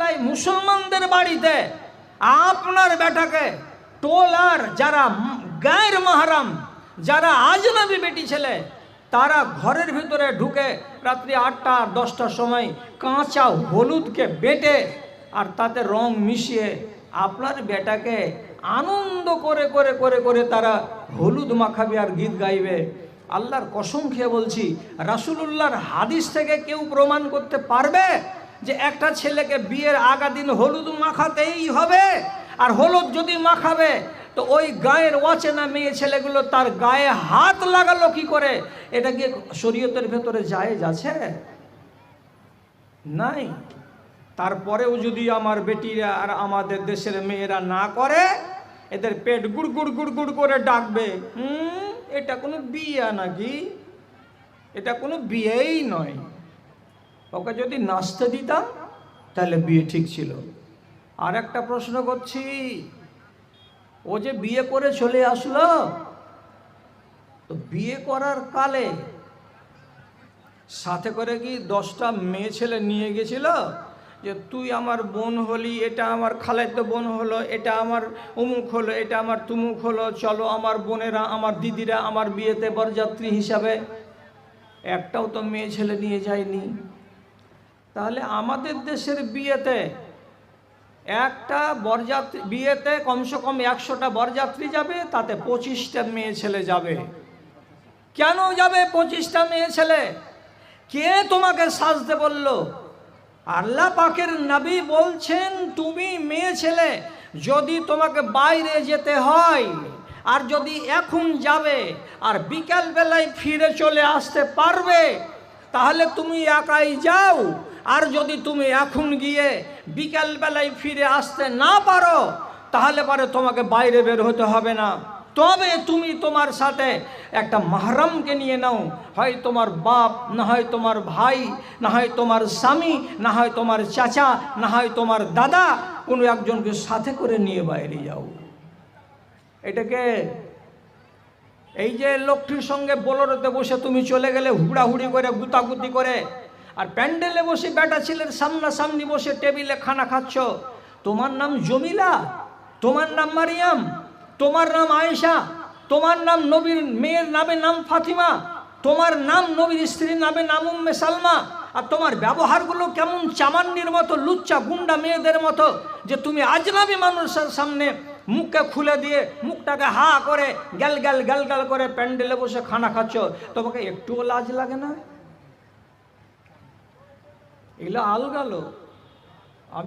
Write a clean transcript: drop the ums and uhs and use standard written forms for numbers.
জায়গায় মুসলমানদের বাড়িতে আপনার বেটাকে টোলার যারা গায়ের মাহরাম, যারা আজনবী বেটি ছেলে, তারা ঘরের ভিতরে ঢুকে রাত্রি 8টা 10টার সময় কাঁচা হলুদকে বেটে আর তাতে রং মিশিয়ে আপনার বেটাকে আনন্দ করে করে করে করে তারা হলুদ মাখাবে আর গীত গাইবে। আল্লাহর কসম খেয়ে বলছি, রাসূলুল্লাহর হাদিস থেকে কেউ প্রমাণ করতে পারবে যে একটা ছেলেকে বিয়ের আগা দিন হলুদ মাখাতেই হবে? আর হলুদ যদি মাখাবে তো ওই গায়ের অচেনা মেয়ে ছেলেগুলো তার গায়ে হাত লাগালো কি করে? এটা কি শরীয়তের ভেতরে জায়েজ আছে? নাই। তারপরেও যদি আমার বেটিরা আর আমাদের দেশের মেয়েরা না করে, এদের পেট গুড় গুড় গুড় গুড় করে ডাকবে, এটা কোনো বিয়ে নাকি? এটা কোনো বিয়েই নয়। ওকে যদি নাচতে দিতাম তাহলে বিয়ে ঠিক ছিল। আর একটা প্রশ্ন করছি, ও যে বিয়ে করে চলে আসলো, তো বিয়ে করার কালে সাথে করে কি 10টা মেয়ে ছেলে নিয়ে গেছিল যে তুই আমার বোন হলি, এটা আমার খালাতো বোন হলো, এটা আমার অমুক হলো, এটা আমার তুমুক হলো, চলো আমার বোনেরা আমার দিদিরা আমার বিয়েতে বরযাত্রী হিসাবে? একটাও তো মেয়ে ছেলে নিয়ে যায়নি। তাহলে আমাদের দেশের বিয়েতে একটা বরযাত্রী, বিয়েতে কমসে কম 100টা বরযাত্রী যাবে, তাতে 25টা মেয়ে ছেলে যাবে। কেন যাবে 25টা মেয়ে ছেলে? কে তোমাকে সাজতে বলল? আল্লাহ পাকের নবী বলছেন, তুমি মেয়ে ছেলে যদি তোমাকে বাইরে যেতে হয় আর যদি এখন যাবে আর বিকাল বেলায় ফিরে চলে আসতে পারবে, তাহলে তুমি একাই যাও। আর যদি তুমি এখন গিয়ে বিকাল বেলায় ফিরে আসতে না পারো, তাহলে পরে তোমাকে বাইরে বের হতে হবে না। তবে তুমি তোমার সাথে একটা মাহরামকে নিয়ে নাও, হয় তোমার বাপ, না হয় তোমার ভাই, না হয় তোমার স্বামী, না হয় তোমার চাচা, না হয় তোমার দাদা, কোনো একজনকে সাথে করে নিয়ে বাইরে যাও। এটাকে এই যে লোকটির সঙ্গে বোলেরোতে বসে তুমি চলে গেলে হুড়াহুড়ি করে গুতাগুতি করে, আর প্যান্ডেলে বসে বেটা ছেলের সামনাসামনি বসে টেবিলে খানা খাচ্ছ, তোমার নাম জমিলা, তোমার নাম মারিয়াম, তোমার নাম আয়েশা, তোমার নাম নবীর মেয়ের নামে নাম ফাতিমা, তোমার নাম নবীর স্ত্রীর নামে নাম উম্মে সালমা, আর তোমার ব্যবহারগুলো কেমন চামান্নির মতো, লুচ্চা গুন্ডা মেয়েদের মতো, যে তুমি আজনবী মানুষের সামনে মুখকে খুলে দিয়ে মুখটাকে হা করে গ্যাল গ্যাল গ্যাল গ্যাল করে প্যান্ডেলে বসে খানা খাচ্ছ। তোমাকে একটুও লাজ লাগে না? এগুলো আলগালো।